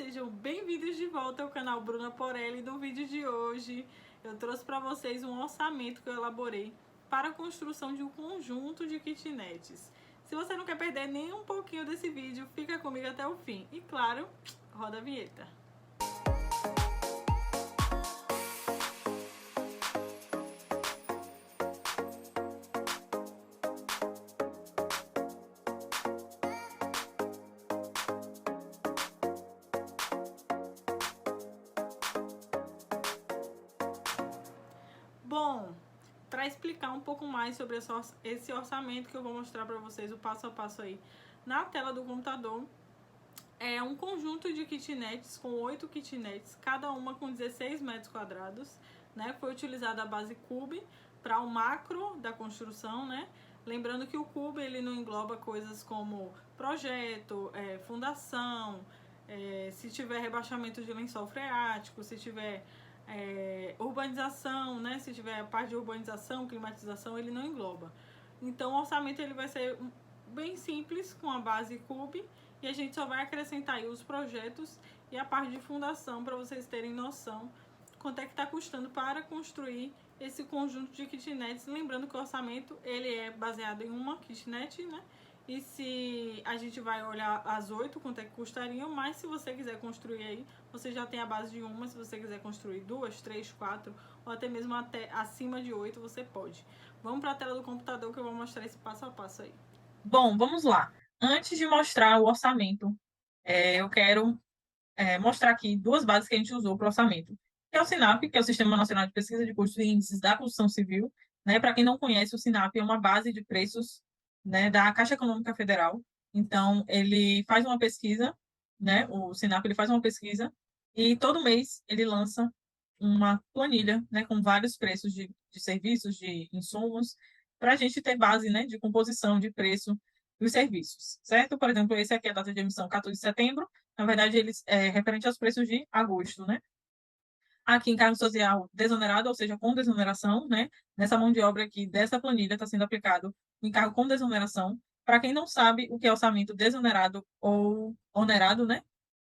sejam bem-vindos de volta ao canal Bruna Porelli. No vídeo de hoje eu trouxe para vocês um orçamento que eu elaborei para a construção de um conjunto de kitnets. Se você não quer perder nem um pouquinho desse vídeo, fica comigo até o fim. E claro, roda a vinheta. Bom, para explicar um pouco mais sobre esse orçamento que eu vou mostrar para vocês o passo a passo aí na tela do computador, é um conjunto de kitnets com 8 kitnets, cada uma com 16 metros quadrados, né? Foi utilizada a base Cube para o macro da construção, né? Lembrando que o Cube ele não engloba coisas como projeto, fundação, se tiver rebaixamento de lençol freático, se tiver urbanização, né? Se tiver parte de urbanização, climatização, ele não engloba. Então o orçamento ele vai ser bem simples com a base Cube e a gente só vai acrescentar aí os projetos e a parte de fundação para vocês terem noção quanto é que está custando para construir esse conjunto de kitnets. Lembrando que o orçamento ele é baseado em uma kitnet, né? E se a gente vai olhar as 8, quanto é que custariam, mas se você quiser construir aí, você já tem a base de uma. Se você quiser construir 2, 3, 4 ou até mesmo até acima de 8, você pode. Vamos para a tela do computador que eu vou mostrar esse passo a passo aí. Bom, vamos lá. Antes de mostrar o orçamento, eu quero mostrar aqui duas bases que a gente usou para o orçamento. Que é o SINAP, que é o Sistema Nacional de Pesquisa de Custos e Índices da Construção Civil. Né? Para quem não conhece, o SINAP é uma base de preços, né, da Caixa Econômica Federal. Então, ele faz uma pesquisa, né? O SINAP ele faz uma pesquisa e todo mês ele lança uma planilha, né, com vários preços de serviços, de insumos, para a gente ter base, né, de composição de preço dos serviços, certo? Por exemplo, esse aqui é a data de emissão 14 de setembro, na verdade, eles é referente aos preços de agosto, né? Aqui, encargo social desonerado, ou seja, com desoneração, né? Nessa mão de obra aqui dessa planilha está sendo aplicado o encargo com desoneração. Para quem não sabe o que é orçamento desonerado ou onerado, né?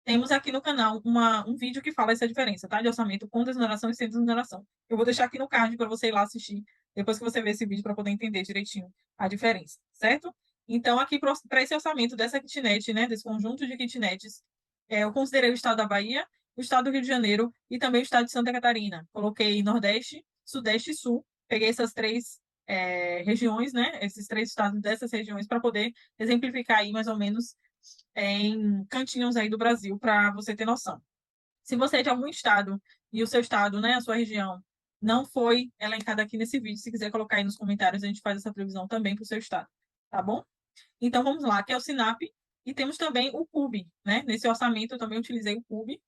Temos aqui no canal um vídeo que fala essa diferença, tá? De orçamento com desoneração e sem desoneração. Eu vou deixar aqui no card para você ir lá assistir, depois que você ver esse vídeo, para poder entender direitinho a diferença, certo? Então, aqui para esse orçamento dessa kitnet, né? Desse conjunto de kitnets, eu considerei o estado da Bahia, o estado do Rio de Janeiro e também o estado de Santa Catarina. Coloquei Nordeste, Sudeste e Sul. Peguei essas três regiões, né? Esses três estados dessas regiões para poder exemplificar aí mais ou menos em cantinhos aí do Brasil para você ter noção. Se você é de algum estado e o seu estado, né, a sua região, não foi elencada aqui nesse vídeo, se quiser colocar aí nos comentários, a gente faz essa previsão também para o seu estado, tá bom? Então vamos lá, aqui é o SINAP e temos também o CUB, né? Nesse orçamento eu também utilizei o CUB.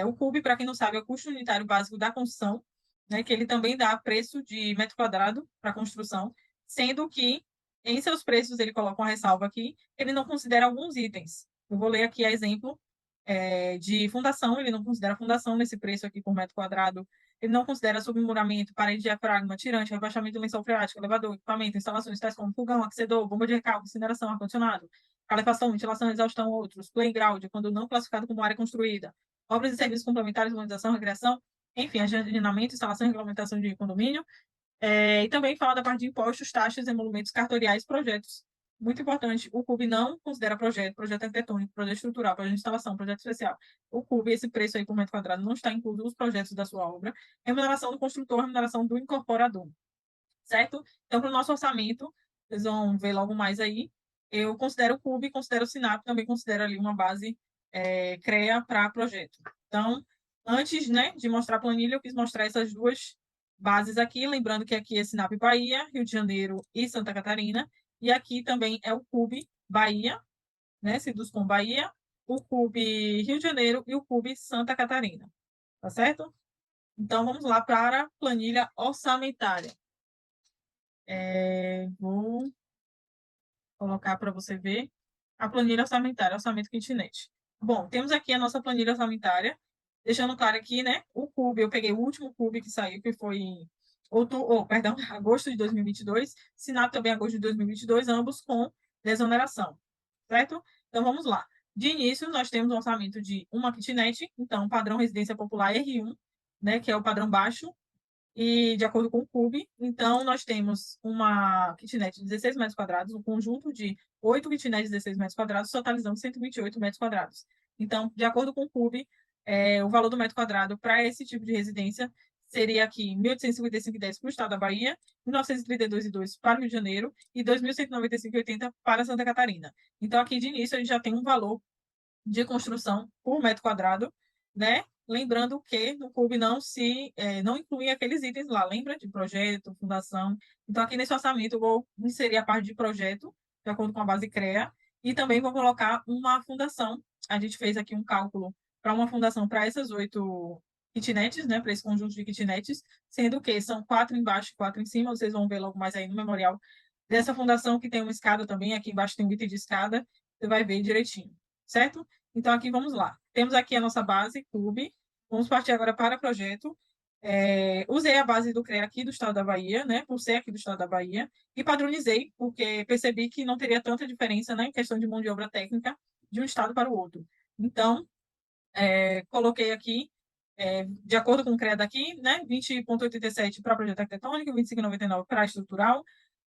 O CUB, para quem não sabe, é o custo unitário básico da construção, né? Que ele também dá preço de metro quadrado para construção, sendo que em seus preços ele coloca uma ressalva aqui, ele não considera alguns itens. Eu vou ler aqui a exemplo de fundação, ele não considera fundação nesse preço aqui por metro quadrado, ele não considera submuramento, parede de diafragma, tirante, rebaixamento de lençol freático, elevador, equipamento, instalações tais como fogão, aquecedor, bomba de recalque, incineração, ar-condicionado, calefação, ventilação, exaustão, outros, playground, quando não classificado como área construída, obras e serviços complementares, urbanização, recreação, enfim, agendamento, instalação e regulamentação de condomínio, e também fala da parte de impostos, taxas, emolumentos cartoriais, projetos. Muito importante, o CUB não considera projeto arquitetônico, projeto estrutural, projeto de instalação, projeto especial. O CUB, esse preço aí por metro quadrado, não está incluso nos projetos da sua obra. Remuneração do construtor, remuneração do incorporador. Certo? Então, para o nosso orçamento, vocês vão ver logo mais aí, eu considero o CUB, considero o SINAP, também considero ali uma base CREA para projeto. Então, antes, né, de mostrar a planilha, eu quis mostrar essas duas bases aqui, lembrando que aqui é SINAP Bahia, Rio de Janeiro e Santa Catarina, e aqui também é o CUB Bahia, né, Siduscom Bahia, o CUB Rio de Janeiro e o CUB Santa Catarina, tá certo? Então, vamos lá para a planilha orçamentária. Vou colocar para você ver a planilha orçamentária, orçamento kitnet. Bom, temos aqui a nossa planilha orçamentária, deixando claro aqui, né, o CUB, eu peguei o último CUB que saiu, que foi em agosto de 2022, SINAP também agosto de 2022, ambos com desoneração, certo? Então, vamos lá. De início, nós temos um orçamento de uma kitnet, então, padrão residência popular R1, né, que é o padrão baixo, e de acordo com o CUB, então, nós temos uma kitnet de 16 metros quadrados, um conjunto de 8 kitnets de 16 metros quadrados, totalizando 128 metros quadrados. Então, de acordo com o CUB, o valor do metro quadrado para esse tipo de residência seria aqui R$ 1.855,10 para o estado da Bahia, R$ 1.932,02 para o Rio de Janeiro e R$ 2.195,80 para Santa Catarina. Então, aqui de início, a gente já tem um valor de construção por metro quadrado, né? Lembrando que no CUB não inclui aqueles itens lá, lembra? De projeto, fundação. Então, aqui nesse orçamento, eu vou inserir a parte de projeto, de acordo com a base CREA, e também vou colocar uma fundação. A gente fez aqui um cálculo para uma fundação para essas 8 kitnets, né? Para esse conjunto de kitnets, sendo que são 4 embaixo e 4 em cima, vocês vão ver logo mais aí no memorial dessa fundação, que tem uma escada também, aqui embaixo tem um item de escada, você vai ver direitinho, certo? Então, aqui vamos lá. Temos aqui a nossa base, CUB. Vamos partir agora para o projeto. Usei a base do CREA aqui do estado da Bahia, né, por ser aqui do estado da Bahia, e padronizei, porque percebi que não teria tanta diferença, né, em questão de mão de obra técnica de um estado para o outro. Então, coloquei aqui, de acordo com o CREA daqui, né, 20,87 para projeto arquitetônico, 25,99 para estrutural,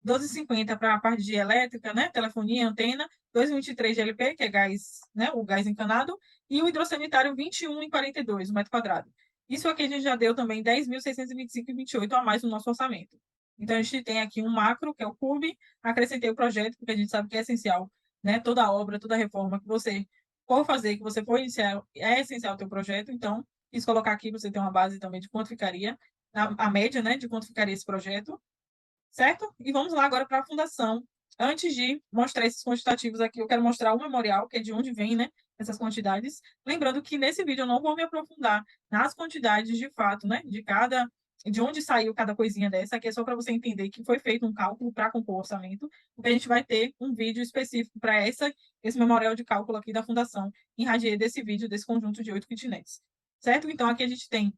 12,50 para a parte de elétrica, né, telefonia, antena, 2,23 de LP, que é gás, né, o gás encanado, e o hidrossanitário 21,42 o metro quadrado. Isso aqui a gente já deu também 10.625,28 a mais no nosso orçamento. Então, a gente tem aqui um macro, que é o CUB, acrescentei o projeto, porque a gente sabe que é essencial, né, toda obra, toda reforma que você for fazer, que você for iniciar, é essencial o teu projeto, então, quis colocar aqui, você tem uma base também de quanto ficaria, a média, né, de quanto ficaria esse projeto, certo? E vamos lá agora para a fundação. Antes de mostrar esses quantitativos aqui, eu quero mostrar o memorial, que é de onde vem, né, essas quantidades. Lembrando que nesse vídeo eu não vou me aprofundar nas quantidades de fato, né, de onde saiu cada coisinha dessa. Aqui é só para você entender que foi feito um cálculo para compor o orçamento, porque a gente vai ter um vídeo específico para esse memorial de cálculo aqui da fundação, em radier desse vídeo, desse conjunto de 8 kitnets. Certo? Então, aqui a gente tem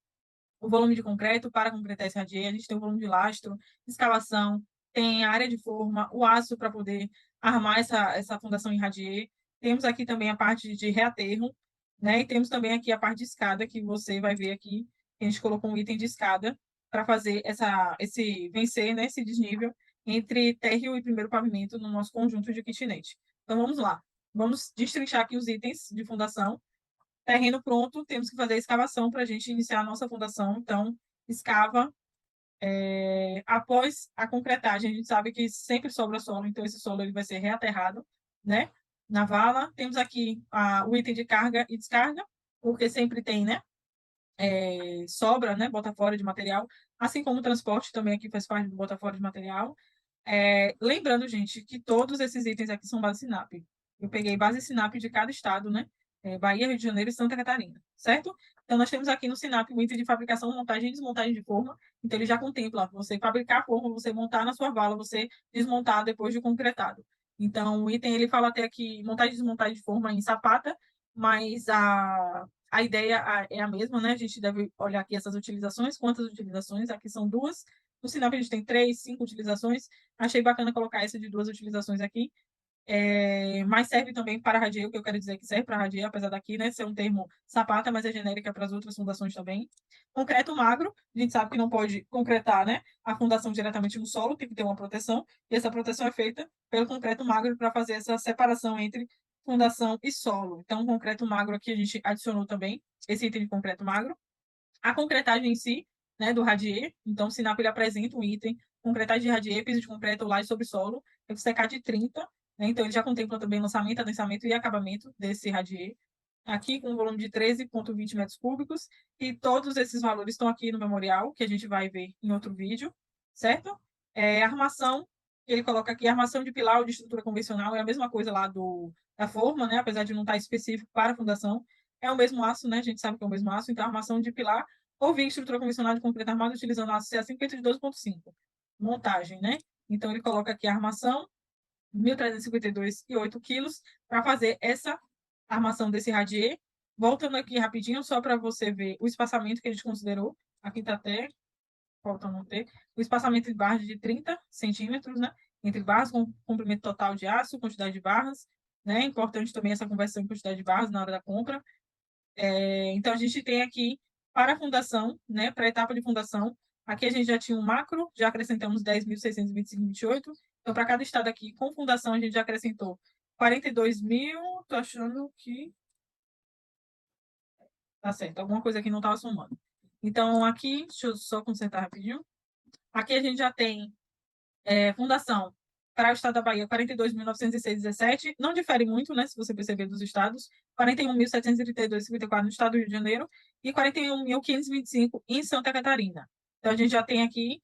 o volume de concreto para concretar esse radier, a gente tem o volume de lastro, escavação, tem a área de forma, o aço para poder armar essa fundação em radier. Temos aqui também a parte de reaterro, né? E temos também aqui a parte de escada, que você vai ver aqui, que a gente colocou um item de escada para fazer vencer, né, esse desnível entre térreo e primeiro pavimento no nosso conjunto de kitnet. Então, vamos lá. Vamos destrinchar aqui os itens de fundação. Terreno pronto, temos que fazer a escavação para a gente iniciar a nossa fundação. Então, escava. Após a concretagem, a gente sabe que sempre sobra solo, então esse solo ele vai ser reaterrado, né? Na vala. Temos aqui o item de carga e descarga, porque sempre tem, né? Sobra, né? Bota fora de material. Assim como o transporte também aqui faz parte do bota fora de material. Lembrando, gente, que todos esses itens aqui são base SINAP. Eu peguei base SINAP de cada estado, né? Bahia, Rio de Janeiro e Santa Catarina, certo? Então, nós temos aqui no SINAP o item de fabricação, montagem e desmontagem de forma. Então, ele já contempla você fabricar a forma, você montar na sua vala, você desmontar depois de concretado. Então, o item, ele fala até aqui montagem e desmontagem de forma em sapata, mas a ideia é a mesma, né? A gente deve olhar aqui essas utilizações, quantas utilizações, aqui são duas. No SINAP, a gente tem 3, 5 utilizações. Achei bacana colocar essa de 2 utilizações aqui. Mas serve também para radier, o que eu quero dizer que serve para radier, apesar daqui, né, ser um termo sapata, mas é genérica para as outras fundações também. Concreto magro, a gente sabe que não pode concretar, né, a fundação diretamente no solo, tem que ter uma proteção, e essa proteção é feita pelo concreto magro para fazer essa separação entre fundação e solo. Então, o concreto magro aqui a gente adicionou também esse item de concreto magro. A concretagem em si, né, do radier, então o SINAP ele apresenta um item, concretagem de radier, piso de concreto, laje sobre solo, FCK de 30, né, então ele já contempla também lançamento, adensamento e acabamento desse radier, aqui com um volume de 13,20 metros cúbicos, e todos esses valores estão aqui no memorial, que a gente vai ver em outro vídeo, certo? Armação, ele coloca aqui, armação de pilar ou de estrutura convencional, é a mesma coisa lá da forma, né, apesar de não estar específico para a fundação, é o mesmo aço, né? A gente sabe que é o mesmo aço, então armação de pilar ou via estrutura convencional de concreto armado utilizando aço CA5 feito de 12,5. Montagem, né? Então ele coloca aqui a armação, 1.352 e 8 quilos, para fazer essa armação desse radier. Voltando aqui rapidinho, só para você ver o espaçamento que a gente considerou. Aqui está até, falta não ter, o espaçamento de barras de 30 centímetros, né? Entre barras com comprimento total de aço, quantidade de barras, né? É importante também essa conversão em quantidade de barras na hora da compra. Então, a gente tem aqui para a fundação, né? Para a etapa de fundação, aqui a gente já tinha um macro, já acrescentamos 10.625,28. Então, para cada estado aqui, com fundação, a gente já acrescentou 42.000. Estou achando que tá certo, alguma coisa aqui não estava somando. Então, aqui, deixa eu só consertar rapidinho. Aqui a gente já tem fundação para o estado da Bahia, 42.906,17. Não difere muito, né, se você perceber, dos estados. 41.732,54 no estado do Rio de Janeiro e 41.525 em Santa Catarina. Então, a gente já tem aqui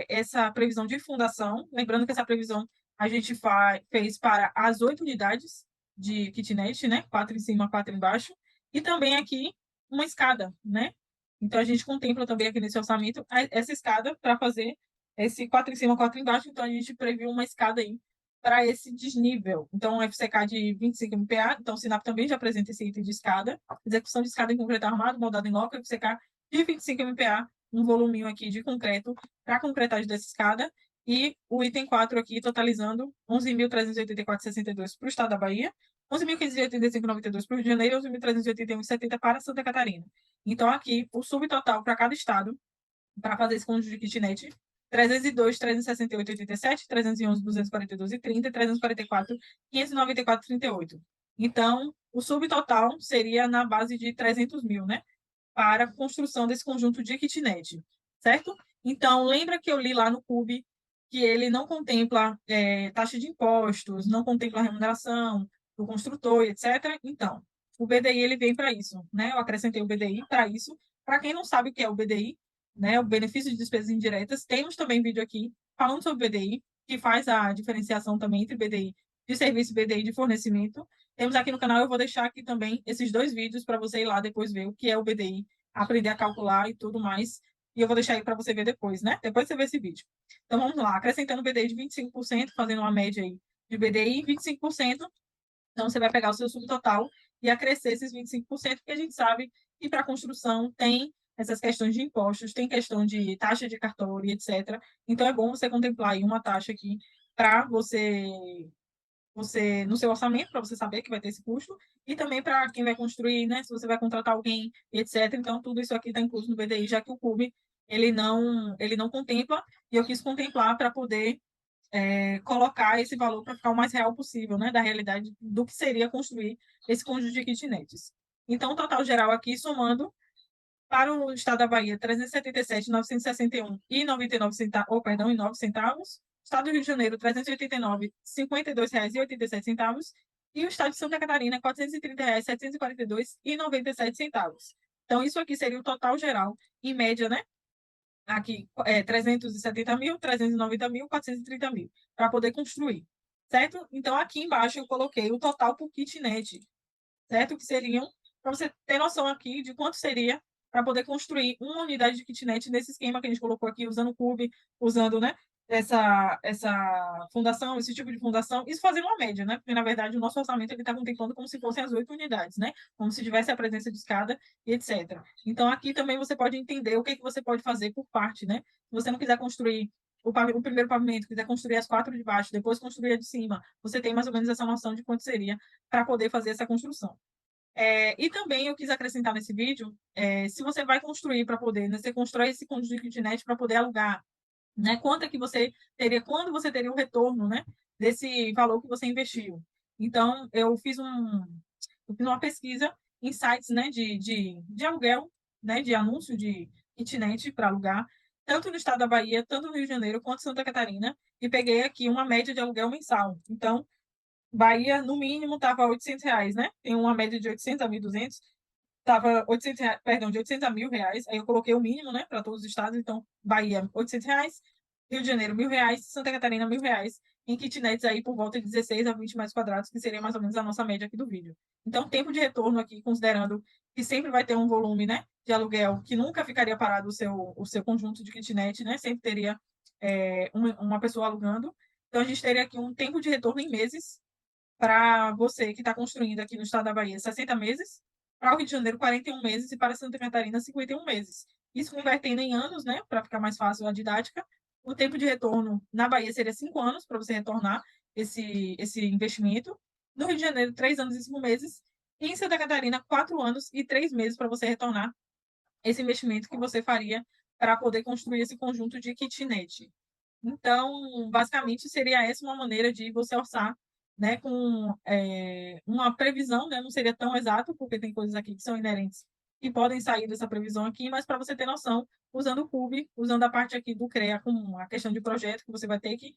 essa previsão de fundação. Lembrando que essa previsão a gente fez para as 8 unidades de kitnet, né? 4 em cima, 4 embaixo. E também aqui uma escada, né? Então, a gente contempla também aqui nesse orçamento essa escada para fazer esse 4 em cima, 4 embaixo. Então, a gente previu uma escada aí para esse desnível. Então, um FCK de 25 MPa. Então, o Sinap também já apresenta esse item de escada. Execução de escada em concreto armado, moldado em loco, FCK de 25 MPa. Um voluminho aqui de concreto para a concretagem dessa escada. E o item 4 aqui, totalizando 11.384,62 para o estado da Bahia, 11.585,92 para o Rio de Janeiro e 11.381,70 para Santa Catarina. Então, aqui, o subtotal para cada estado, para fazer esse conjunto de kitnet, 302, 368,87, 311, 242,30, 344, 594,38. Então, o subtotal seria na base de 300 mil, né? Para a construção desse conjunto de kitnet, certo? Então, lembra que eu li lá no CUB que ele não contempla taxa de impostos, não contempla remuneração do construtor, etc. Então, o BDI ele vem para isso, né? Eu acrescentei o BDI para isso. Para quem não sabe o que é o BDI, né? O benefício de despesas indiretas, temos também vídeo aqui falando sobre o BDI, que faz a diferenciação também entre BDI de serviço e BDI de fornecimento. Temos aqui no canal, eu vou deixar aqui também esses 2 vídeos para você ir lá depois ver o que é o BDI, aprender a calcular e tudo mais. E eu vou deixar aí para você ver depois, né? Depois você vê esse vídeo. Então, vamos lá. Acrescentando o BDI de 25%, fazendo uma média aí de BDI, 25%. Então, você vai pegar o seu subtotal e acrescer esses 25%, porque a gente sabe que para construção tem essas questões de impostos, tem questão de taxa de cartório, etc. Então, é bom você contemplar aí uma taxa aqui para você no seu orçamento, para você saber que vai ter esse custo, e também para quem vai construir, né? Se você vai contratar alguém, etc. Então, tudo isso aqui está incluso no BDI, já que o CUB ele não contempla, e eu quis contemplar para poder colocar esse valor para ficar o mais real possível, né? Da realidade do que seria construir esse conjunto de kitnets. Então, o total geral aqui, somando para o estado da Bahia, 377.961,99 ou perdão, e 9 centavos. Estado do Rio de Janeiro, 389,52,87 e o estado de Santa Catarina, 430,742,97. Então, isso aqui seria o total geral, em média, né? Aqui, 370 mil, 390 mil, 430 mil, para poder construir, certo? Então, aqui embaixo eu coloquei o total por kitnet, certo? Que seriam, para você ter noção aqui de quanto seria para poder construir uma unidade de kitnet nesse esquema que a gente colocou aqui, usando o CUB, usando, né, essa fundação, esse tipo de fundação, isso fazendo uma média, né? Porque, na verdade, o nosso orçamento está contemplando como se fossem as 8 unidades, né? Como se tivesse a presença de escada e etc. Então, aqui também você pode entender o que, que você pode fazer por parte, né? Se você não quiser construir o primeiro pavimento, quiser construir as 4 de baixo, depois construir a de cima, você tem mais ou menos essa noção de quanto seria para poder fazer essa construção. E também eu quis acrescentar nesse vídeo, se você vai construir para poder, né, você constrói esse conjunto de kitnet para poder alugar, né, quanto é que você teria, quando você teria o retorno, né, desse valor que você investiu. Então, eu fiz uma pesquisa em sites, né, de aluguel, né, de anúncio de kitnet para alugar, tanto no estado da Bahia, tanto no Rio de Janeiro, quanto Santa Catarina, e peguei aqui uma média de aluguel mensal. Então, Bahia, no mínimo, estava R$ 800, né? Tem uma média de 800 a 1.200. Estava 800 reais, perdão, de 800 a R$ 1.000. Aí eu coloquei o mínimo, né, para todos os estados. Então, Bahia, R$ 800. Rio de Janeiro, R$ 1.000. Santa Catarina, R$ 1.000. Em kitnets aí por volta de 16 a 20 metros quadrados, que seria mais ou menos a nossa média aqui do vídeo. Então, tempo de retorno aqui, considerando que sempre vai ter um volume, né, de aluguel, que nunca ficaria parado o seu conjunto de kitnet, né? Sempre teria uma pessoa alugando. Então, a gente teria aqui um tempo de retorno em meses, para você que está construindo aqui no estado da Bahia, 60 meses, para o Rio de Janeiro, 41 meses, e para Santa Catarina, 51 meses. Isso convertendo em anos, né, para ficar mais fácil a didática. O tempo de retorno na Bahia seria 5 anos para você retornar esse investimento. No Rio de Janeiro, 3 anos e 5 meses. E em Santa Catarina, 4 anos e 3 meses para você retornar esse investimento que você faria para poder construir esse conjunto de kitnet. Então, basicamente, seria essa uma maneira de você orçar, né, com uma previsão, né, não seria tão exato, porque tem coisas aqui que são inerentes e podem sair dessa previsão aqui, mas para você ter noção, usando o CUB, usando a parte aqui do CREA com a questão de projeto que você vai ter que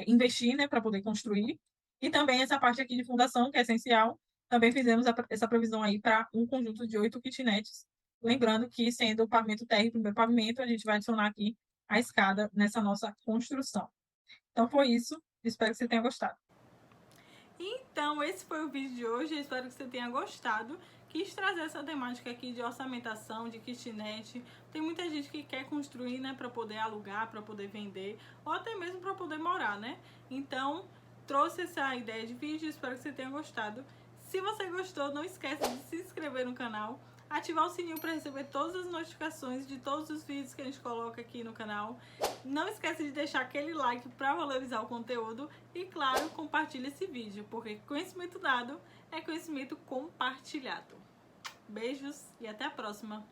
investir, né, para poder construir, e também essa parte aqui de fundação, que é essencial, também fizemos essa previsão aí para um conjunto de 8 kitnets, lembrando que sendo o pavimento térreo, o primeiro pavimento, a gente vai adicionar aqui a escada nessa nossa construção. Então foi isso, espero que você tenha gostado. Então, esse foi o vídeo de hoje, eu espero que você tenha gostado. Quis trazer essa temática aqui de orçamentação, de kitnet. Tem muita gente que quer construir, né, para poder alugar, para poder vender, ou até mesmo para poder morar, né? Então, trouxe essa ideia de vídeo, espero que você tenha gostado. Se você gostou, não esqueça de se inscrever no canal, ativar o sininho para receber todas as notificações de todos os vídeos que a gente coloca aqui no canal. Não esqueça de deixar aquele like para valorizar o conteúdo e, claro, compartilhe esse vídeo, porque conhecimento dado é conhecimento compartilhado. Beijos e até a próxima!